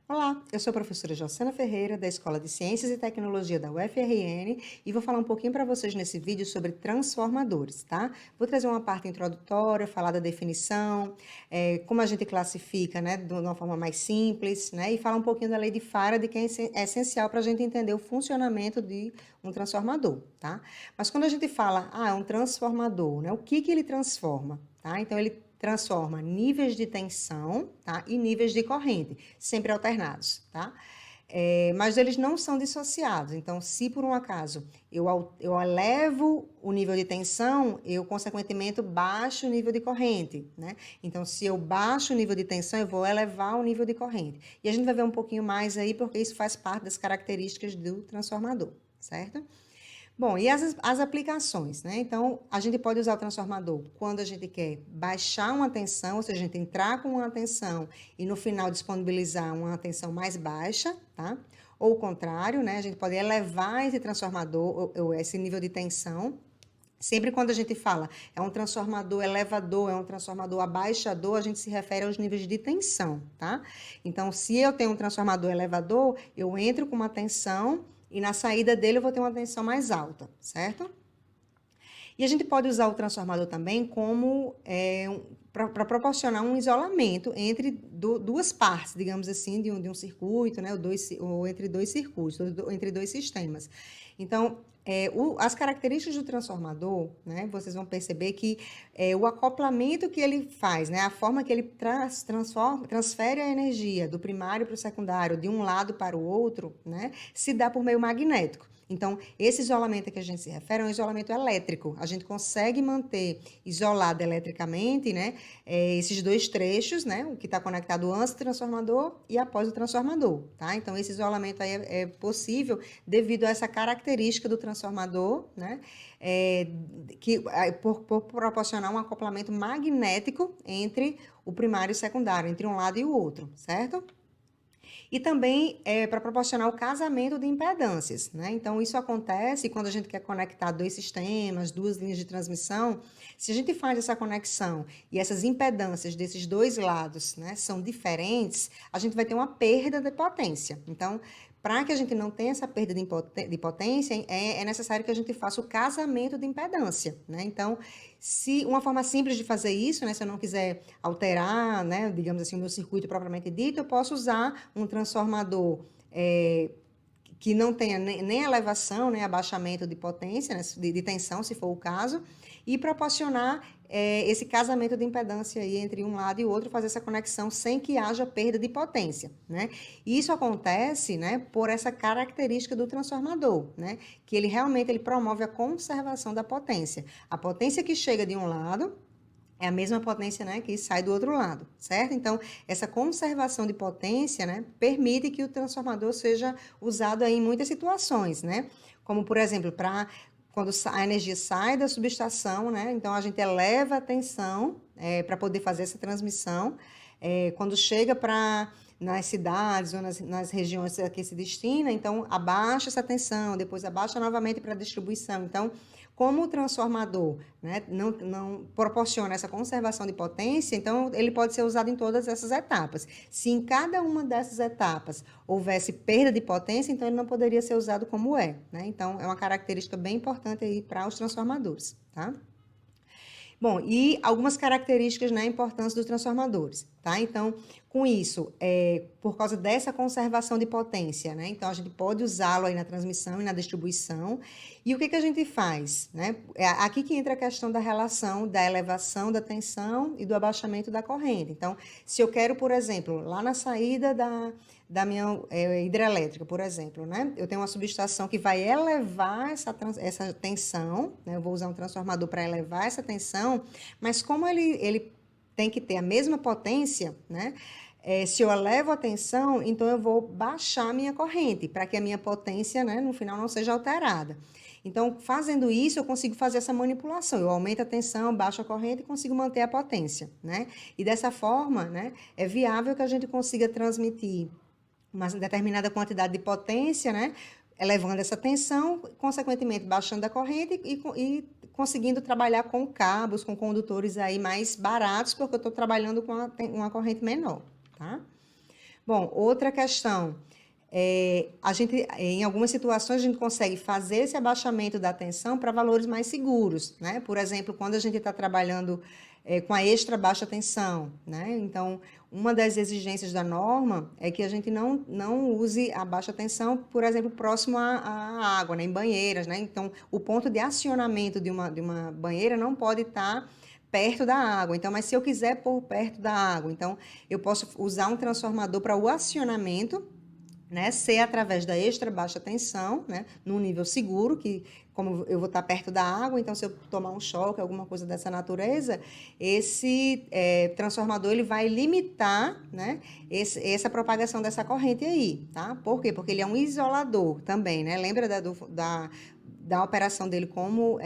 Olá, eu sou a professora Jocena Ferreira, da Escola de Ciências e Tecnologia da UFRN, e vou falar um pouquinho para vocês nesse vídeo sobre transformadores, tá? Vou trazer uma parte introdutória, falar da definição, como a gente classifica, né, de uma forma mais simples, né, e falar um pouquinho da lei de Faraday, que é essencial para a gente entender o funcionamento de um transformador, tá? Mas quando a gente fala, é um transformador, né, o que ele transforma, tá? Então, ele transforma níveis de tensão, tá? E níveis de corrente, sempre alternados, tá? Mas eles não são dissociados. Então, se por um acaso eu elevo o nível de tensão, eu, consequentemente, baixo o nível de corrente, né? Então, se eu baixo o nível de tensão, eu vou elevar o nível de corrente. E a gente vai ver um pouquinho mais aí, porque isso faz parte das características do transformador, certo? Bom, e as aplicações, né? Então, a gente pode usar o transformador quando a gente quer baixar uma tensão, ou seja, a gente entrar com uma tensão e no final disponibilizar uma tensão mais baixa, tá? Ou o contrário, né? A gente pode elevar esse transformador, ou esse nível de tensão. Sempre quando a gente fala é um transformador elevador, é um transformador abaixador, a gente se refere aos níveis de tensão, tá? Então, se eu tenho um transformador elevador, eu entro com uma tensão e na saída dele eu vou ter uma tensão mais alta, certo? E a gente pode usar o transformador também como para proporcionar um isolamento entre duas partes, digamos assim, de um circuito, né, ou entre dois circuitos, ou entre dois sistemas. Então, as características do transformador, né, vocês vão perceber que o acoplamento que ele faz, né, a forma que ele transfere a energia do primário para o secundário, de um lado para o outro, né, se dá por meio magnético. Então, esse isolamento a que a gente se refere é um isolamento elétrico. A gente consegue manter isolado eletricamente, né, esses dois trechos, né, o que está conectado antes do transformador e após o transformador, tá? Então, esse isolamento aí é possível devido a essa característica do transformador, né, por proporcionar um acoplamento magnético entre o primário e o secundário, entre um lado e o outro, certo? E também para proporcionar o casamento de impedâncias, né? Então, isso acontece quando a gente quer conectar dois sistemas, duas linhas de transmissão. Se a gente faz essa conexão e essas impedâncias desses dois lados, né, são diferentes, a gente vai ter uma perda de potência. Então, para que a gente não tenha essa perda de potência, é necessário que a gente faça o casamento de impedância, né? Então, se uma forma simples de fazer isso, né, se eu não quiser alterar, né, digamos assim, o meu circuito propriamente dito, eu posso usar um transformador que não tenha nem elevação, nem abaixamento de potência, né, de tensão, se for o caso, e proporcionar esse casamento de impedância aí entre um lado e o outro, fazer essa conexão sem que haja perda de potência, né? E isso acontece, né, por essa característica do transformador, né, que ele realmente promove a conservação da potência. A potência que chega de um lado é a mesma potência, né, que sai do outro lado, certo? Então, essa conservação de potência, né, permite que o transformador seja usado aí em muitas situações, né? Como, por exemplo, para quando a energia sai da subestação, né? Então, a gente eleva a tensão para poder fazer essa transmissão. Quando chega para nas cidades ou nas regiões a que se destina, então abaixa essa tensão, depois abaixa novamente para a distribuição. Então, como o transformador, né, não proporciona essa conservação de potência, então ele pode ser usado em todas essas etapas. Se em cada uma dessas etapas houvesse perda de potência, então ele não poderia ser usado como é, né? Então, é uma característica bem importante aí para os transformadores, tá? Bom, e algumas características, né, importância dos transformadores, tá? Então, com isso, por causa dessa conservação de potência, né? Então, a gente pode usá-lo aí na transmissão e na distribuição. E o que que a gente faz, né? É aqui que entra a questão da relação da elevação da tensão e do abaixamento da corrente. Então, se eu quero, por exemplo, lá na saída da minha hidrelétrica, por exemplo, né? Eu tenho uma subestação que vai elevar essa tensão, né? Eu vou usar um transformador para elevar essa tensão, mas como ele tem que ter a mesma potência, né? Se eu elevo a tensão, então eu vou baixar a minha corrente, para que a minha potência, né, no final não seja alterada. Então, fazendo isso, eu consigo fazer essa manipulação. Eu aumento a tensão, baixo a corrente e consigo manter a potência, né? E dessa forma, né, é viável que a gente consiga transmitir uma determinada quantidade de potência, né? Elevando essa tensão, consequentemente baixando a corrente e conseguindo trabalhar com cabos, com condutores aí mais baratos, porque eu estou trabalhando com uma corrente menor, tá? Bom, outra questão, em algumas situações, a gente consegue fazer esse abaixamento da tensão para valores mais seguros, né? Por exemplo, quando a gente está trabalhando com a extra baixa tensão, né? Então, uma das exigências da norma é que a gente não use a baixa tensão, por exemplo, próximo à água, né? Em banheiras, né? Então, o ponto de acionamento de uma banheira não pode estar perto da água. Então, mas se eu quiser pôr perto da água, então eu posso usar um transformador para o acionamento, né, ser através da extra baixa tensão, né, num nível seguro, que como eu vou estar perto da água, então se eu tomar um choque, alguma coisa dessa natureza, esse transformador ele vai limitar, né, essa propagação dessa corrente aí, tá? Por quê? Porque ele é um isolador também, né? Lembra da operação dele como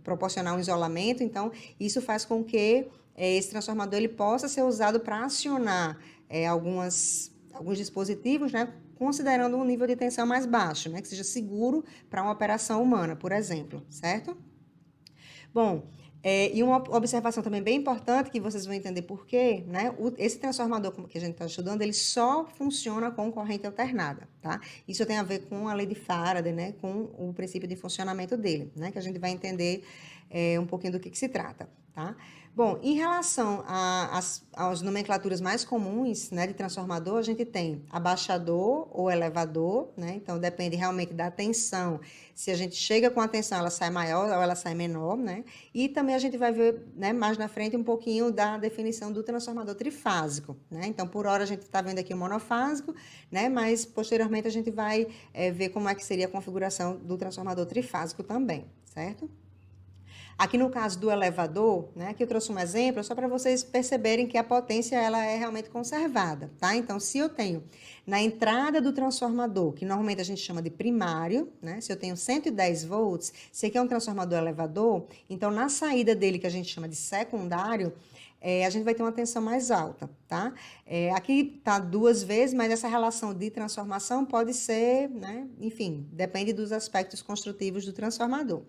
proporcionar um isolamento? Então, isso faz com que esse transformador ele possa ser usado para acionar alguns dispositivos, né, considerando um nível de tensão mais baixo, né, que seja seguro para uma operação humana, por exemplo, certo? Bom, e uma observação também bem importante, que vocês vão entender por quê, né? Esse transformador que a gente está estudando, ele só funciona com corrente alternada, tá? Isso tem a ver com a lei de Faraday, né? Com o princípio de funcionamento dele, né? Que a gente vai entender um pouquinho do que se trata, tá? Bom, em relação às nomenclaturas mais comuns, né, de transformador, a gente tem abaixador ou elevador, né? Então, depende realmente da tensão. Se a gente chega com a tensão, ela sai maior ou ela sai menor, né? E também a gente vai ver, né, mais na frente um pouquinho da definição do transformador trifásico, né? Então, por hora a gente está vendo aqui o monofásico, né? Mas posteriormente a gente vai ver como é que seria a configuração do transformador trifásico também, certo? Aqui no caso do elevador, né, aqui eu trouxe um exemplo só para vocês perceberem que a potência ela é realmente conservada, tá? Então, se eu tenho na entrada do transformador, que normalmente a gente chama de primário, né? Se eu tenho 110 volts, se aqui é um transformador elevador, então na saída dele, que a gente chama de secundário, a gente vai ter uma tensão mais alta, tá? Aqui está 2 vezes, mas essa relação de transformação pode ser, né? Enfim, depende dos aspectos construtivos do transformador.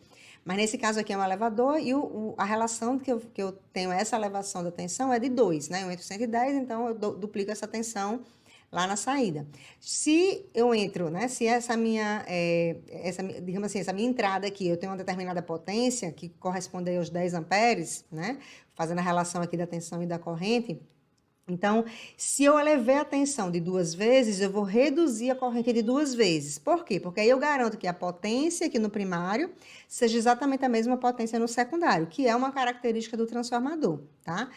Mas nesse caso aqui é um elevador e a relação que eu tenho essa elevação da tensão é de 2, né? Eu entro 110, então eu duplico essa tensão lá na saída. Se eu entro, né? Se digamos assim, essa minha entrada aqui, eu tenho uma determinada potência que corresponde aos 10 amperes, né? Fazendo a relação aqui da tensão e da corrente. Então, se eu elevei a tensão de 2 vezes, eu vou reduzir a corrente de 2 vezes. Por quê? Porque aí eu garanto que a potência aqui no primário seja exatamente a mesma potência no secundário, que é uma característica do transformador, tá?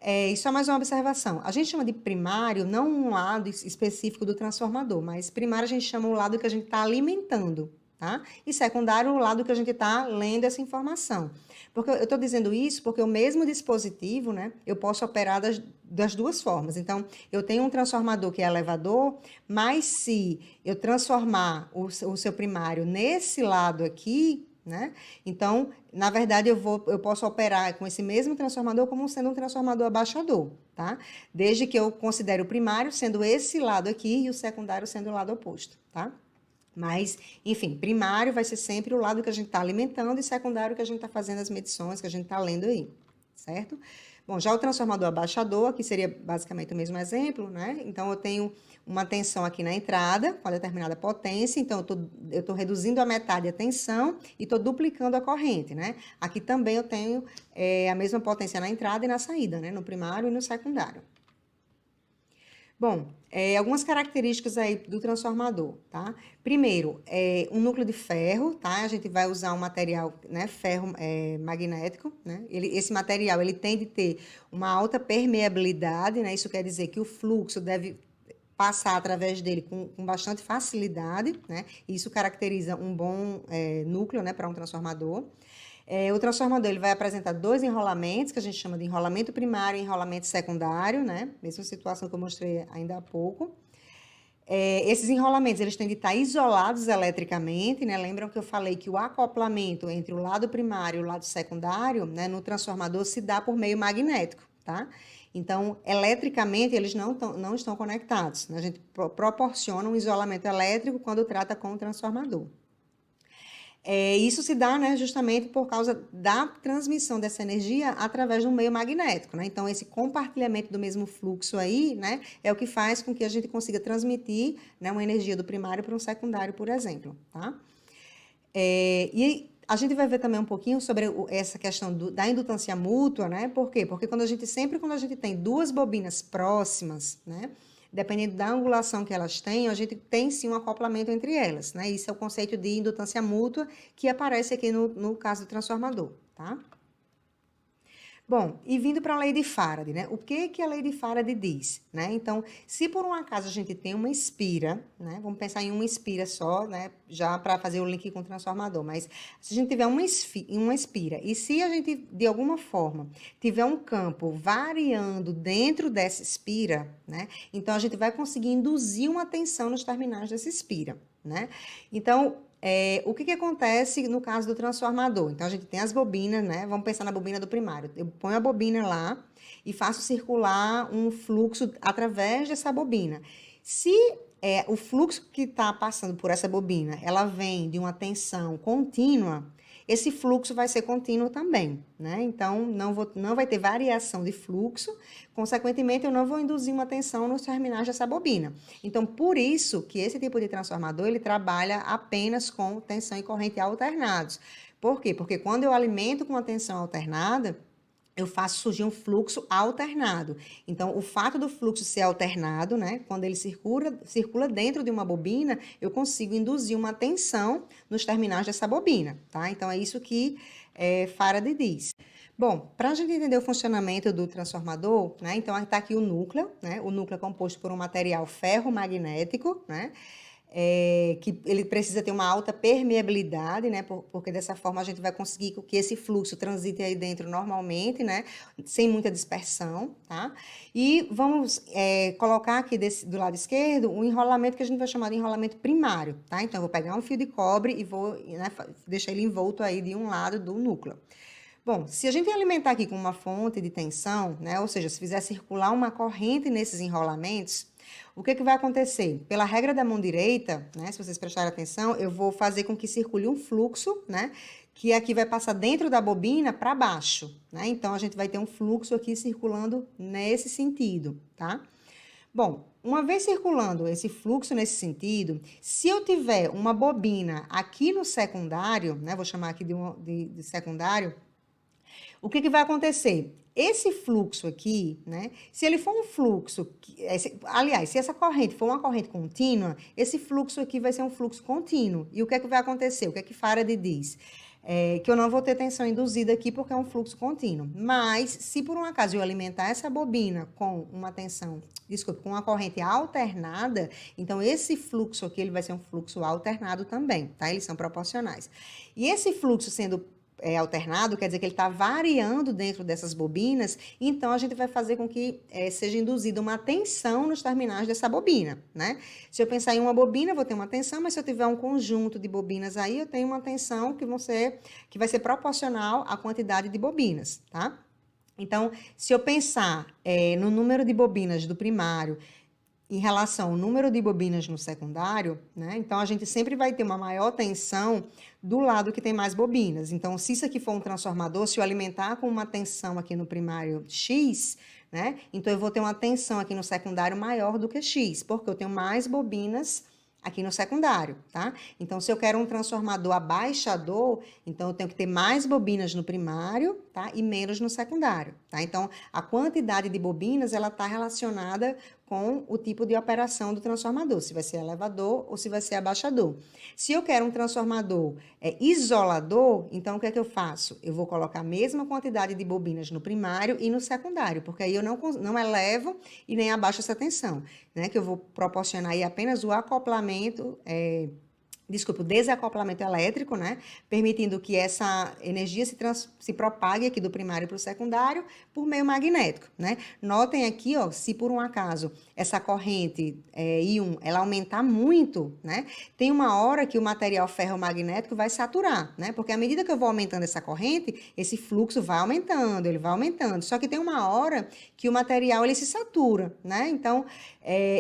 E só mais uma observação. A gente chama de primário não um lado específico do transformador, mas primário a gente chama o lado que a gente está alimentando, tá? E secundário o lado que a gente está lendo essa informação. Porque eu estou dizendo isso porque o mesmo dispositivo, né, eu posso operar das duas formas. Então, eu tenho um transformador que é elevador, mas se eu transformar o seu primário nesse lado aqui, né, então, na verdade, eu posso operar com esse mesmo transformador como sendo um transformador abaixador, tá? Desde que eu considere o primário sendo esse lado aqui e o secundário sendo o lado oposto, tá? Mas, enfim, primário vai ser sempre o lado que a gente está alimentando e secundário que a gente está fazendo as medições, que a gente está lendo aí, certo? Bom, já o transformador abaixador, aqui seria basicamente o mesmo exemplo, né? Então, eu tenho uma tensão aqui na entrada, com a determinada potência, então eu estou reduzindo a metade a tensão e estou duplicando a corrente, né? Aqui também eu tenho a mesma potência na entrada e na saída, né? No primário e no secundário. Bom, algumas características aí do transformador, tá? Primeiro, um núcleo de ferro, tá? A gente vai usar um material, né, ferro magnético, né? Esse material, ele tem de ter uma alta permeabilidade, né? Isso quer dizer que o fluxo deve passar através dele com bastante facilidade, né? Isso caracteriza um bom núcleo, né, para um transformador. O transformador ele vai apresentar 2 enrolamentos, que a gente chama de enrolamento primário e enrolamento secundário, né? Mesma situação que eu mostrei ainda há pouco. Esses enrolamentos eles têm de estar isolados eletricamente, né? Lembram que eu falei que o acoplamento entre o lado primário e o lado secundário, né, no transformador se dá por meio magnético, tá? Então, eletricamente, eles não estão conectados, né? A gente proporciona um isolamento elétrico quando trata com o transformador. Isso se dá, né, justamente por causa da transmissão dessa energia através do meio magnético, né? Então, esse compartilhamento do mesmo fluxo aí, né, é o que faz com que a gente consiga transmitir, né, uma energia do primário para um secundário, por exemplo, tá? E a gente vai ver também um pouquinho sobre essa questão da indutância mútua, né? Por quê? Porque quando a gente tem duas bobinas próximas, né? Dependendo da angulação que elas têm, a gente tem sim um acoplamento entre elas, né? Isso é o conceito de indutância mútua que aparece aqui no caso do transformador, tá? Bom, e vindo para a lei de Faraday, né? O que a lei de Faraday diz, né? Então, se por um acaso a gente tem uma espira, né? Vamos pensar em uma espira só, né? Já para fazer o link com o transformador, mas se a gente tiver uma espira e se a gente, de alguma forma, tiver um campo variando dentro dessa espira, né? Então, a gente vai conseguir induzir uma tensão nos terminais dessa espira, né? Então, o que acontece no caso do transformador? Então, a gente tem as bobinas, né? Vamos pensar na bobina do primário. Eu ponho a bobina lá e faço circular um fluxo através dessa bobina. Se o fluxo que está passando por essa bobina, ela vem de uma tensão contínua, esse fluxo vai ser contínuo também, né? Então, não vai ter variação de fluxo, consequentemente, eu não vou induzir uma tensão nos terminais dessa bobina. Então, por isso que esse tipo de transformador, ele trabalha apenas com tensão e corrente alternados. Por quê? Porque quando eu alimento com a tensão alternada, eu faço surgir um fluxo alternado. Então, o fato do fluxo ser alternado, né, quando ele circula dentro de uma bobina, eu consigo induzir uma tensão nos terminais dessa bobina, tá? Então, é isso que Faraday diz. Bom, para a gente entender o funcionamento do transformador, né, então está aqui o núcleo, né? O núcleo é composto por um material ferromagnético, né? Que ele precisa ter uma alta permeabilidade, né? Porque dessa forma a gente vai conseguir que esse fluxo transite aí dentro normalmente, né? Sem muita dispersão, tá? E vamos colocar aqui do lado esquerdo um enrolamento que a gente vai chamar de enrolamento primário, tá? Então, eu vou pegar um fio de cobre e vou, né, deixar ele envolto aí de um lado do núcleo. Bom, se a gente alimentar aqui com uma fonte de tensão, né? Ou seja, se fizer circular uma corrente nesses enrolamentos, o que vai acontecer? Pela regra da mão direita, né, se vocês prestarem atenção, eu vou fazer com que circule um fluxo, né, que aqui vai passar dentro da bobina para baixo, né? Então, a gente vai ter um fluxo aqui circulando nesse sentido, tá? Bom, uma vez circulando esse fluxo nesse sentido, se eu tiver uma bobina aqui no secundário, né, vou chamar aqui de secundário, o que vai acontecer? Esse fluxo aqui, né? Se ele for um fluxo, aliás, se essa corrente for uma corrente contínua, esse fluxo aqui vai ser um fluxo contínuo. E o que vai acontecer? O que Faraday diz? Que eu não vou ter tensão induzida aqui porque é um fluxo contínuo. Mas, se por um acaso eu alimentar essa bobina com uma tensão, desculpe, com uma corrente alternada, então esse fluxo aqui ele vai ser um fluxo alternado também, tá? Eles são proporcionais. E esse fluxo sendo alternado, quer dizer que ele está variando dentro dessas bobinas, então a gente vai fazer com que seja induzida uma tensão nos terminais dessa bobina, né? Se eu pensar em uma bobina, eu vou ter uma tensão, mas se eu tiver um conjunto de bobinas aí, eu tenho uma tensão que vai ser proporcional à quantidade de bobinas, tá? Então, se eu pensar no número de bobinas do primário em relação ao número de bobinas no secundário, né? Então, a gente sempre vai ter uma maior tensão do lado que tem mais bobinas. Então, se isso aqui for um transformador, se eu alimentar com uma tensão aqui no primário X, né? Então, eu vou ter uma tensão aqui no secundário maior do que X, porque eu tenho mais bobinas aqui no secundário, tá? Então, se eu quero um transformador abaixador, então eu tenho que ter mais bobinas no primário, tá? E menos no secundário, tá? Então, a quantidade de bobinas, ela está relacionada com o tipo de operação do transformador, se vai ser elevador ou se vai ser abaixador. Se eu quero um transformador isolador, então o que é que eu faço? Eu vou colocar a mesma quantidade de bobinas no primário e no secundário, porque aí eu não elevo e nem abaixo essa tensão, né? Que eu vou proporcionar aí apenas o acoplamento, o desacoplamento elétrico, né? Permitindo que essa energia se propague aqui do primário para o secundário por meio magnético, né? Notem aqui, ó, se por um acaso essa corrente íon, ela aumentar muito, né? Tem uma hora que o material ferromagnético vai saturar, né? Porque à medida que eu vou aumentando essa corrente, esse fluxo vai aumentando, ele vai aumentando. Só que tem uma hora que o material, ele se satura, né? Então,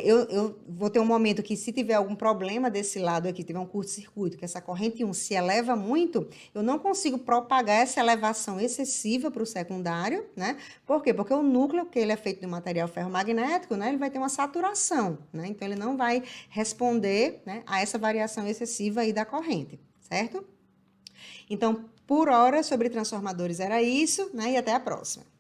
eu vou ter um momento que se tiver algum problema desse lado aqui, tiver um curto-circuito, que essa corrente 1 se eleva muito, eu não consigo propagar essa elevação excessiva para o secundário, né? Por quê? Porque o núcleo, que ele é feito de um material ferromagnético, né, ele vai ter uma saturação, né? Então, ele não vai responder, né, a essa variação excessiva aí da corrente, certo? Então, por hora, sobre transformadores era isso, né? E até a próxima.